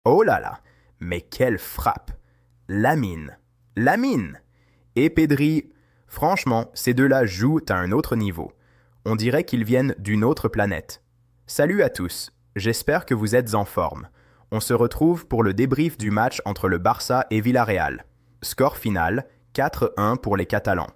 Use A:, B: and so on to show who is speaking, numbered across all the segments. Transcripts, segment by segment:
A: Oh là là, mais quelle frappe! Lamine, Lamine et Pedri, franchement, ces deux-là jouent à un autre niveau. On dirait qu'ils viennent d'une autre planète. Salut à tous, j'espère que vous êtes en forme. On se retrouve pour le débrief du match entre le Barça et Villarreal. Score final, 4-1 pour les Catalans.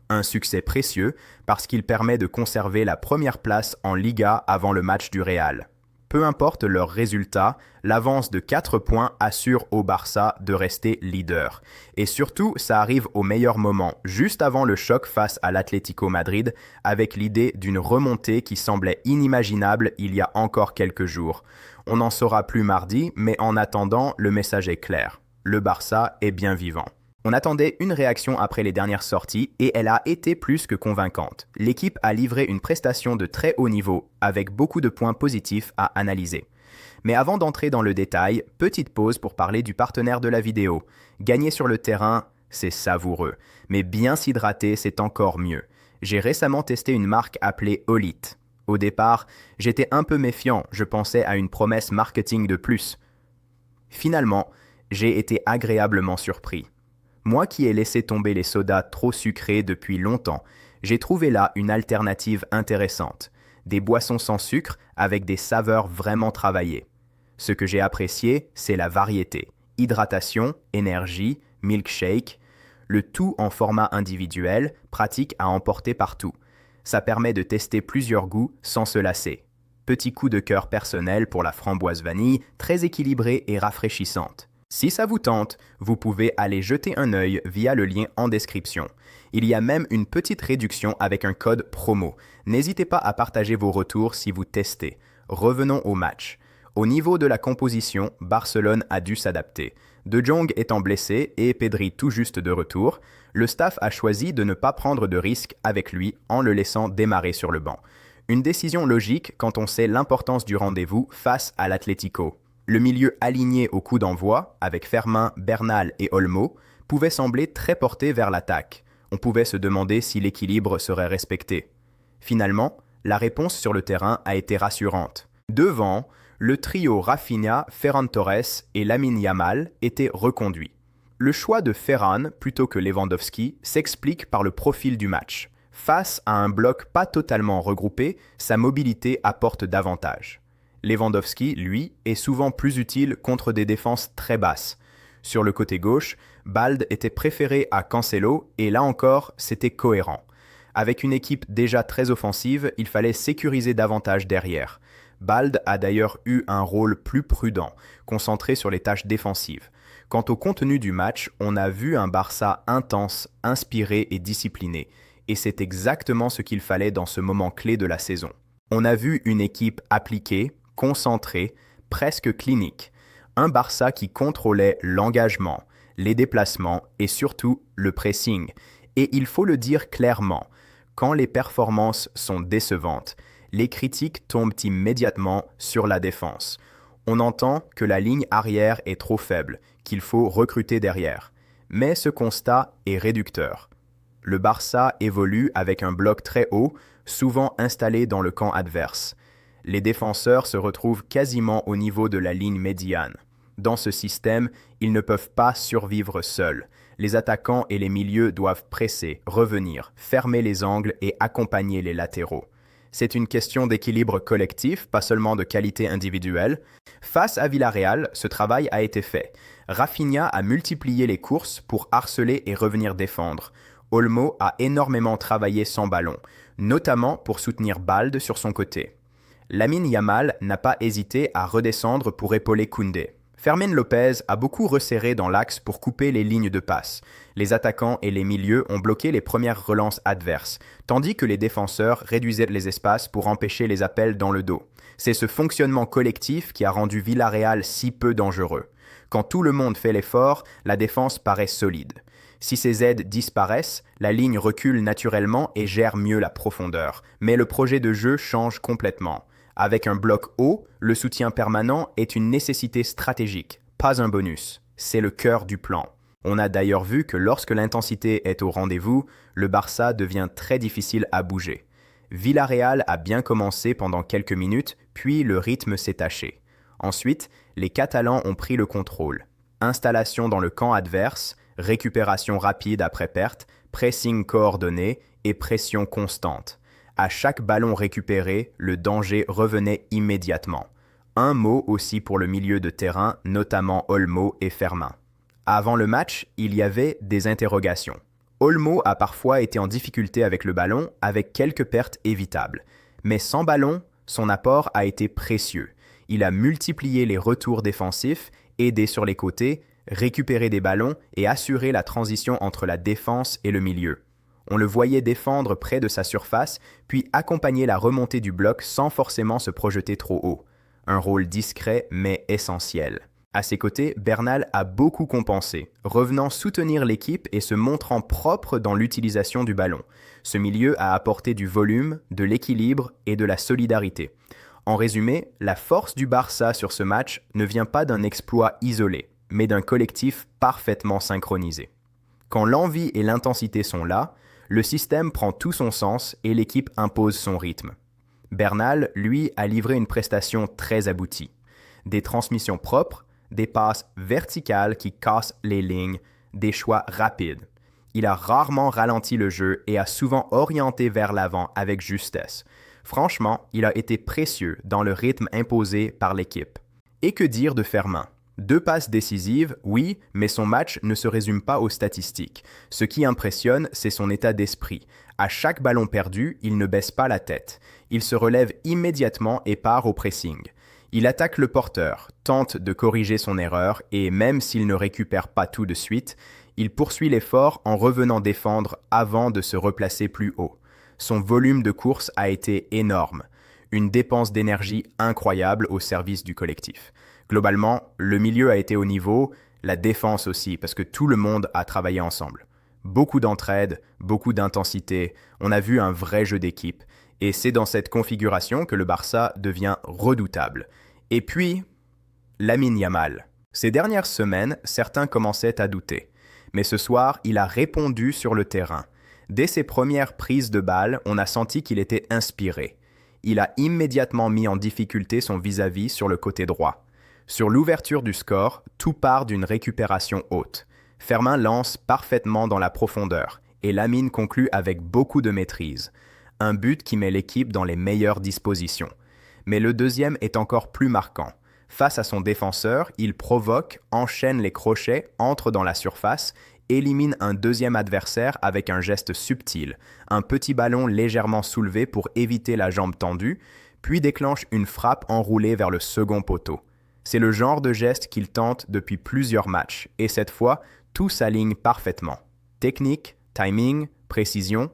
A: Un succès précieux parce qu'il permet de conserver la première place en Liga avant le match du Real. Peu importe leur résultat, l'avance de 4 points assure au Barça de rester leader. Et surtout, ça arrive au meilleur moment, juste avant le choc face à l'Atlético Madrid, avec l'idée d'une remontée qui semblait inimaginable il y a encore quelques jours. On n'en saura plus mardi, mais en attendant, le message est clair. Le Barça est bien vivant. On attendait une réaction après les dernières sorties et elle a été plus que convaincante. L'équipe a livré une prestation de très haut niveau avec beaucoup de points positifs à analyser. Mais avant d'entrer dans le détail, petite pause pour parler du partenaire de la vidéo. Gagner sur le terrain, c'est savoureux, mais bien s'hydrater, c'est encore mieux. J'ai récemment testé une marque appelée Olit. Au départ, j'étais un peu méfiant, je pensais à une promesse marketing de plus. Finalement, j'ai été agréablement surpris. Moi qui ai laissé tomber les sodas trop sucrés depuis longtemps, j'ai trouvé là une alternative intéressante. Des boissons sans sucre avec des saveurs vraiment travaillées. Ce que j'ai apprécié, c'est la variété. Hydratation, énergie, milkshake, le tout en format individuel, pratique à emporter partout. Ça permet de tester plusieurs goûts sans se lasser. Petit coup de cœur personnel pour la framboise vanille, très équilibrée et rafraîchissante. Si ça vous tente, vous pouvez aller jeter un œil via le lien en description. Il y a même une petite réduction avec un code promo. N'hésitez pas à partager vos retours si vous testez. Revenons au match. Au niveau de la composition, Barcelone a dû s'adapter. De Jong étant blessé et Pedri tout juste de retour, le staff a choisi de ne pas prendre de risques avec lui en le laissant démarrer sur le banc. Une décision logique quand on sait l'importance du rendez-vous face à l'Atlético. Le milieu aligné au coup d'envoi, avec Fermin, Bernal et Olmo, pouvait sembler très porté vers l'attaque. On pouvait se demander si l'équilibre serait respecté. Finalement, la réponse sur le terrain a été rassurante. Devant, le trio Rafinha, Ferran Torres et Lamine Yamal était reconduit. Le choix de Ferran plutôt que Lewandowski s'explique par le profil du match. Face à un bloc pas totalement regroupé, sa mobilité apporte davantage. Lewandowski, lui, est souvent plus utile contre des défenses très basses. Sur le côté gauche, Balde était préféré à Cancelo et là encore, c'était cohérent. Avec une équipe déjà très offensive, il fallait sécuriser davantage derrière. Balde a d'ailleurs eu un rôle plus prudent, concentré sur les tâches défensives. Quant au contenu du match, on a vu un Barça intense, inspiré et discipliné. Et c'est exactement ce qu'il fallait dans ce moment clé de la saison. On a vu une équipe appliquée, concentré, presque clinique. Un Barça qui contrôlait l'engagement, les déplacements et surtout le pressing. Et il faut le dire clairement, quand les performances sont décevantes, les critiques tombent immédiatement sur la défense. On entend que la ligne arrière est trop faible, qu'il faut recruter derrière. Mais ce constat est réducteur. Le Barça évolue avec un bloc très haut, souvent installé dans le camp adverse. Les défenseurs se retrouvent quasiment au niveau de la ligne médiane. Dans ce système, ils ne peuvent pas survivre seuls. Les attaquants et les milieux doivent presser, revenir, fermer les angles et accompagner les latéraux. C'est une question d'équilibre collectif, pas seulement de qualité individuelle. Face à Villarreal, ce travail a été fait. Rafinha a multiplié les courses pour harceler et revenir défendre. Olmo a énormément travaillé sans ballon, notamment pour soutenir Balde sur son côté. Lamine Yamal n'a pas hésité à redescendre pour épauler Koundé. Fermin Lopez a beaucoup resserré dans l'axe pour couper les lignes de passe. Les attaquants et les milieux ont bloqué les premières relances adverses, tandis que les défenseurs réduisaient les espaces pour empêcher les appels dans le dos. C'est ce fonctionnement collectif qui a rendu Villarreal si peu dangereux. Quand tout le monde fait l'effort, la défense paraît solide. Si ces aides disparaissent, la ligne recule naturellement et gère mieux la profondeur. Mais le projet de jeu change complètement. Avec un bloc haut, le soutien permanent est une nécessité stratégique, pas un bonus. C'est le cœur du plan. On a d'ailleurs vu que lorsque l'intensité est au rendez-vous, le Barça devient très difficile à bouger. Villarreal a bien commencé pendant quelques minutes, puis le rythme s'est taché. Ensuite, Les Catalans ont pris le contrôle. Installation dans le camp adverse, récupération rapide après perte, pressing coordonné et pression constante. À chaque ballon récupéré, le danger revenait immédiatement. Un mot aussi pour le milieu de terrain, notamment Olmo et Fermin. Avant le match, il y avait des interrogations. Olmo a parfois été en difficulté avec le ballon, avec quelques pertes évitables. Mais sans ballon, son apport a été précieux. Il a multiplié les retours défensifs, aidé sur les côtés, récupéré des ballons et assuré la transition entre la défense et le milieu. On le voyait défendre près de sa surface, puis accompagner la remontée du bloc sans forcément se projeter trop haut. Un rôle discret mais essentiel. À ses côtés, Bernal a beaucoup compensé, revenant soutenir l'équipe et se montrant propre dans l'utilisation du ballon. Ce milieu a apporté du volume, de l'équilibre et de la solidarité. En résumé, la force du Barça sur ce match ne vient pas d'un exploit isolé, mais d'un collectif parfaitement synchronisé. Quand l'envie et l'intensité sont là, le système prend tout son sens et l'équipe impose son rythme. Bernal, lui, a livré une prestation très aboutie. Des transmissions propres, des passes verticales qui cassent les lignes, des choix rapides. Il a rarement ralenti le jeu et a souvent orienté vers l'avant avec justesse. Franchement, il a été précieux dans le rythme imposé par l'équipe. Et que dire de Fermin? 2 passes décisives, oui, mais son match ne se résume pas aux statistiques. Ce qui impressionne, c'est son état d'esprit. À chaque ballon perdu, il ne baisse pas la tête. Il se relève immédiatement et part au pressing. Il attaque le porteur, tente de corriger son erreur et même s'il ne récupère pas tout de suite, il poursuit l'effort en revenant défendre avant de se replacer plus haut. Son volume de course a été énorme. Une dépense d'énergie incroyable au service du collectif. Globalement, le milieu a été au niveau, la défense aussi, parce que tout le monde a travaillé ensemble. Beaucoup d'entraide, beaucoup d'intensité, on a vu un vrai jeu d'équipe. Et c'est dans cette configuration que le Barça devient redoutable. Et puis, Lamine Yamal. Ces dernières semaines, certains commençaient à douter. Mais ce soir, il a répondu sur le terrain. Dès ses premières prises de balle, on a senti qu'il était inspiré. Il a immédiatement mis en difficulté son vis-à-vis sur le côté droit. Sur l'ouverture du score, tout part d'une récupération haute. Fermin lance parfaitement dans la profondeur et Lamine conclut avec beaucoup de maîtrise. Un but qui met l'équipe dans les meilleures dispositions. Mais le deuxième est encore plus marquant. Face à son défenseur, il provoque, enchaîne les crochets, entre dans la surface, élimine un deuxième adversaire avec un geste subtil, un petit ballon légèrement soulevé pour éviter la jambe tendue, puis déclenche une frappe enroulée vers le second poteau. C'est le genre de geste qu'il tente depuis plusieurs matchs, et cette fois, tout s'aligne parfaitement. Technique, timing, précision,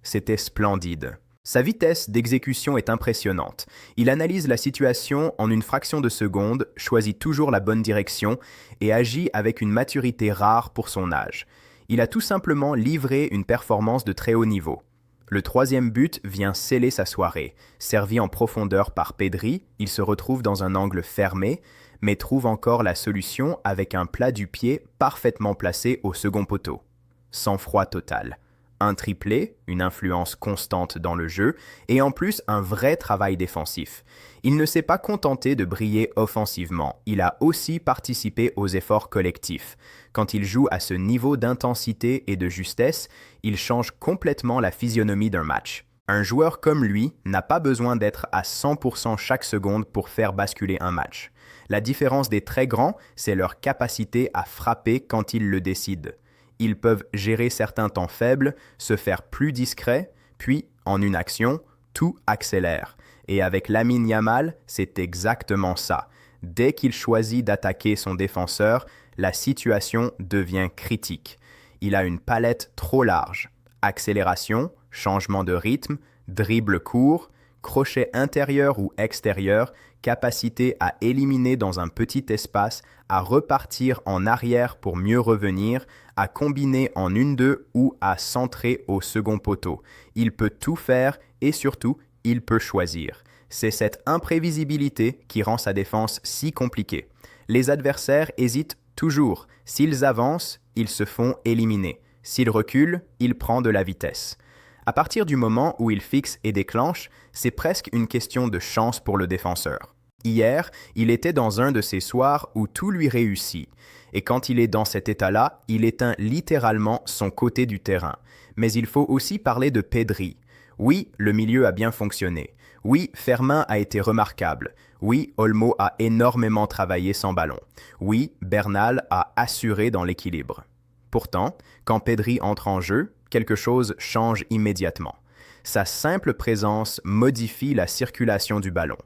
A: c'était splendide. Sa vitesse d'exécution est impressionnante. Il analyse la situation en une fraction de seconde, choisit toujours la bonne direction et agit avec une maturité rare pour son âge. Il a tout simplement livré une performance de très haut niveau. Le troisième but vient sceller sa soirée. Servi en profondeur par Pedri, il se retrouve dans un angle fermé, mais trouve encore la solution avec un plat du pied parfaitement placé au second poteau. Sang-froid total. Un triplé, une influence constante dans le jeu, et en plus un vrai travail défensif. Il ne s'est pas contenté de briller offensivement, il a aussi participé aux efforts collectifs. Quand il joue à ce niveau d'intensité et de justesse, il change complètement la physionomie d'un match. Un joueur comme lui n'a pas besoin d'être à 100% chaque seconde pour faire basculer un match. La différence des très grands, c'est leur capacité à frapper quand ils le décident. Ils peuvent gérer certains temps faibles, se faire plus discrets, puis, en une action, tout accélère. Et avec Lamine Yamal, c'est exactement ça. Dès qu'il choisit d'attaquer son défenseur, la situation devient critique. Il a une palette trop large. Accélération, changement de rythme, dribble court, crochet intérieur ou extérieur, capacité à éliminer dans un petit espace, à repartir en arrière pour mieux revenir, à combiner en 1-2 ou à centrer au second poteau. Il peut tout faire et surtout, il peut choisir. C'est cette imprévisibilité qui rend sa défense si compliquée. Les adversaires hésitent toujours. S'ils avancent, ils se font éliminer. S'ils reculent, il prend de la vitesse. À partir du moment où il fixe et déclenche, c'est presque une question de chance pour le défenseur. Hier, il était dans un de ces soirs où tout lui réussit. Et quand il est dans cet état-là, il éteint littéralement son côté du terrain. Mais il faut aussi parler de Pedri. Oui, le milieu a bien fonctionné. Oui, Fermin a été remarquable. Oui, Olmo a énormément travaillé sans ballon. Oui, Bernal a assuré dans l'équilibre. Pourtant, quand Pedri entre en jeu, quelque chose change immédiatement. Sa simple présence modifie la circulation du ballon.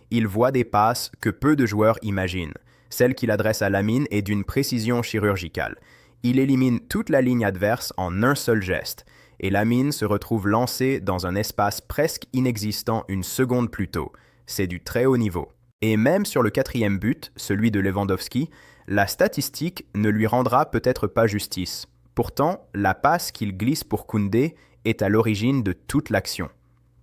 A: Il voit des passes que peu de joueurs imaginent. Celle qu'il adresse à Lamine est d'une précision chirurgicale. Il élimine toute la ligne adverse en un seul geste, et Lamine se retrouve lancé dans un espace presque inexistant une seconde plus tôt. C'est du très haut niveau. Et même sur le quatrième but, celui de Lewandowski, la statistique ne lui rendra peut-être pas justice. Pourtant, la passe qu'il glisse pour Koundé est à l'origine de toute l'action.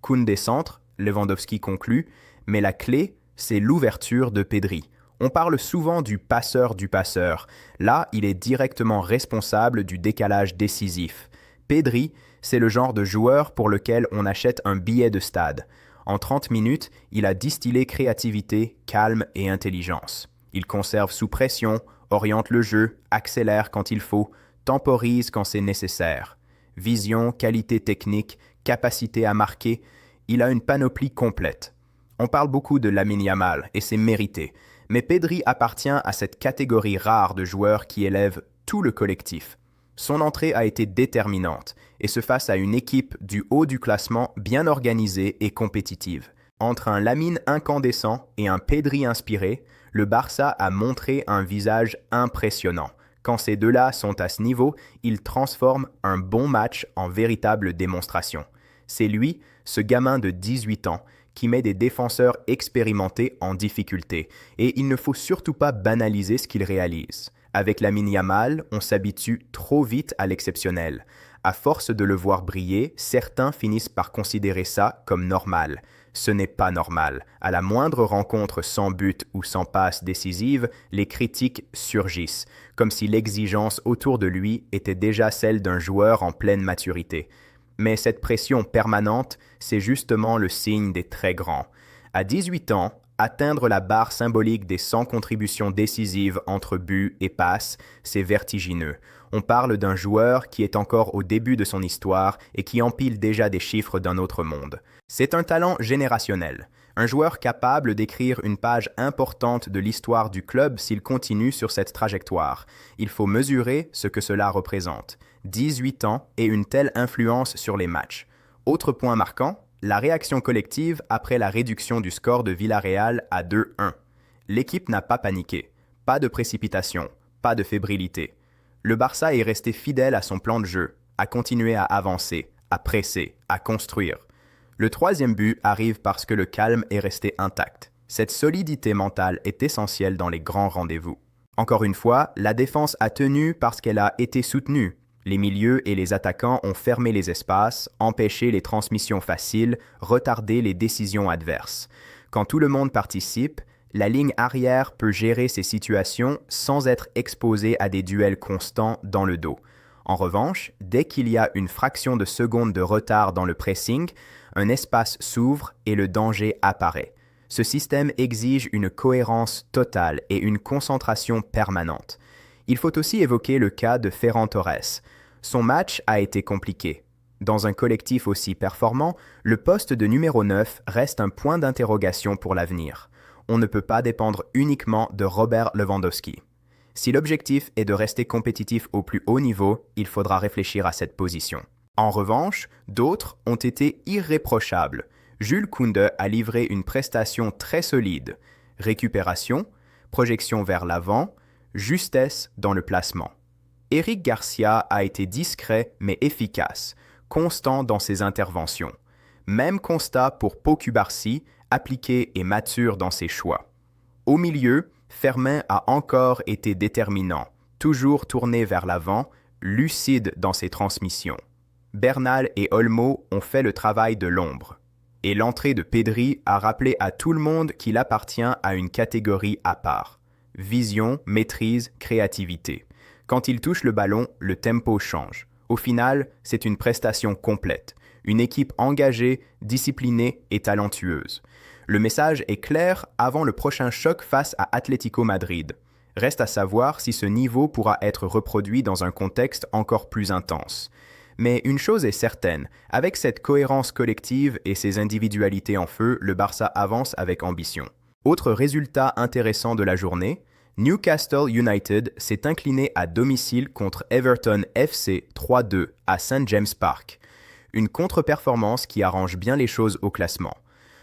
A: Koundé centre, Lewandowski conclut, mais la clé, c'est l'ouverture de Pedri. On parle souvent du passeur du passeur. Là, il est directement responsable du décalage décisif. Pedri, c'est le genre de joueur pour lequel on achète un billet de stade. En 30 minutes, il a distillé créativité, calme et intelligence. Il conserve sous pression, oriente le jeu, accélère quand il faut, temporise quand c'est nécessaire. Vision, qualité technique, capacité à marquer, il a une panoplie complète. On parle beaucoup de Lamine Yamal et c'est mérité, mais Pedri appartient à cette catégorie rare de joueurs qui élèvent tout le collectif. Son entrée a été déterminante, et ce face à une équipe du haut du classement bien organisée et compétitive. Entre un Lamine incandescent et un Pedri inspiré, le Barça a montré un visage impressionnant. Quand ces deux-là sont à ce niveau, ils transforment un bon match en véritable démonstration. C'est lui, ce gamin de 18 ans, qui met des défenseurs expérimentés en difficulté, et il ne faut surtout pas banaliser ce qu'il réalise. Avec Lamine Yamal, on s'habitue trop vite à l'exceptionnel. À force de le voir briller, certains finissent par considérer ça comme normal. Ce n'est pas normal. À la moindre rencontre sans but ou sans passe décisive, les critiques surgissent, comme si l'exigence autour de lui était déjà celle d'un joueur en pleine maturité. Mais cette pression permanente, c'est justement le signe des très grands. À 18 ans, atteindre la barre symbolique des 100 contributions décisives entre buts et passes, c'est vertigineux. On parle d'un joueur qui est encore au début de son histoire et qui empile déjà des chiffres d'un autre monde. C'est un talent générationnel, un joueur capable d'écrire une page importante de l'histoire du club s'il continue sur cette trajectoire. Il faut mesurer ce que cela représente. 18 ans et une telle influence sur les matchs. Autre point marquant, la réaction collective après la réduction du score de Villarreal à 2-1. L'équipe n'a pas paniqué, pas de précipitation, pas de fébrilité. Le Barça est resté fidèle à son plan de jeu, a continué à avancer, à presser, à construire. Le troisième but arrive parce que le calme est resté intact. Cette solidité mentale est essentielle dans les grands rendez-vous. Encore une fois, la défense a tenu parce qu'elle a été soutenue. Les milieux et les attaquants ont fermé les espaces, empêché les transmissions faciles, retardé les décisions adverses. Quand tout le monde participe, la ligne arrière peut gérer ces situations sans être exposée à des duels constants dans le dos. En revanche, dès qu'il y a une fraction de seconde de retard dans le pressing, un espace s'ouvre et le danger apparaît. Ce système exige une cohérence totale et une concentration permanente. Il faut aussi évoquer le cas de Ferran Torres. Son match a été compliqué. Dans un collectif aussi performant, le poste de numéro 9 reste un point d'interrogation pour l'avenir. On ne peut pas dépendre uniquement de Robert Lewandowski. Si l'objectif est de rester compétitif au plus haut niveau, il faudra réfléchir à cette position. En revanche, d'autres ont été irréprochables. Jules Koundé a livré une prestation très solide. Récupération, projection vers l'avant, justesse dans le placement. Eric Garcia a été discret mais efficace, constant dans ses interventions. Même constat pour Pau Cubarsí, appliqué et mature dans ses choix. Au milieu, Fermin a encore été déterminant, toujours tourné vers l'avant, lucide dans ses transmissions. Bernal et Olmo ont fait le travail de l'ombre. Et l'entrée de Pedri a rappelé à tout le monde qu'il appartient à une catégorie à part. Vision, maîtrise, créativité. Quand il touche le ballon, le tempo change. Au final, c'est une prestation complète. Une équipe engagée, disciplinée et talentueuse. Le message est clair avant le prochain choc face à Atlético Madrid. Reste à savoir si ce niveau pourra être reproduit dans un contexte encore plus intense. Mais une chose est certaine, avec cette cohérence collective et ses individualités en feu, le Barça avance avec ambition. Autre résultat intéressant de la journée, Newcastle United s'est incliné à domicile contre Everton FC 3-2 à St. James Park. Une contre-performance qui arrange bien les choses au classement.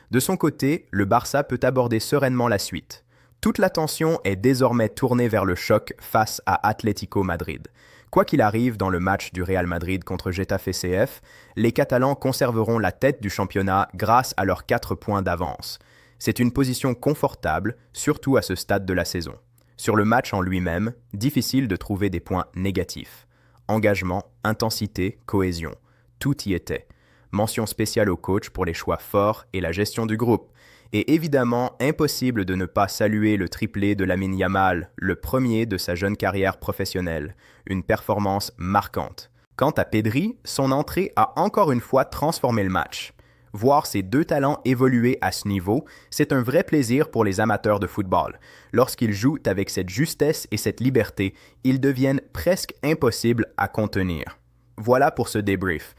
A: De son côté, le Barça peut aborder sereinement la suite. Toute l'attention est désormais tournée vers le choc face à Atlético Madrid. Quoi qu'il arrive dans le match du Real Madrid contre Getafe CF, les Catalans conserveront la tête du championnat grâce à leurs 4 points d'avance. C'est une position confortable, surtout à ce stade de la saison. Sur le match en lui-même, difficile de trouver des points négatifs. Engagement, intensité, cohésion, tout y était. Mention spéciale au coach pour les choix forts et la gestion du groupe. Et évidemment, impossible de ne pas saluer le triplé de Lamine Yamal, le premier de sa jeune carrière professionnelle. Une performance marquante. Quant à Pedri, son entrée a encore une fois transformé le match. Voir ces deux talents évoluer à ce niveau, c'est un vrai plaisir pour les amateurs de football. Lorsqu'ils jouent avec cette justesse et cette liberté, ils deviennent presque impossibles à contenir. Voilà pour ce débrief.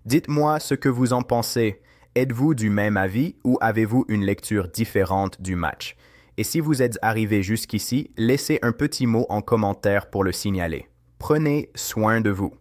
A: Dites-moi ce que vous en pensez. Êtes-vous du même avis ou avez-vous une lecture différente du match? Et si vous êtes arrivé jusqu'ici, laissez un petit mot en commentaire pour le signaler. Prenez soin de vous.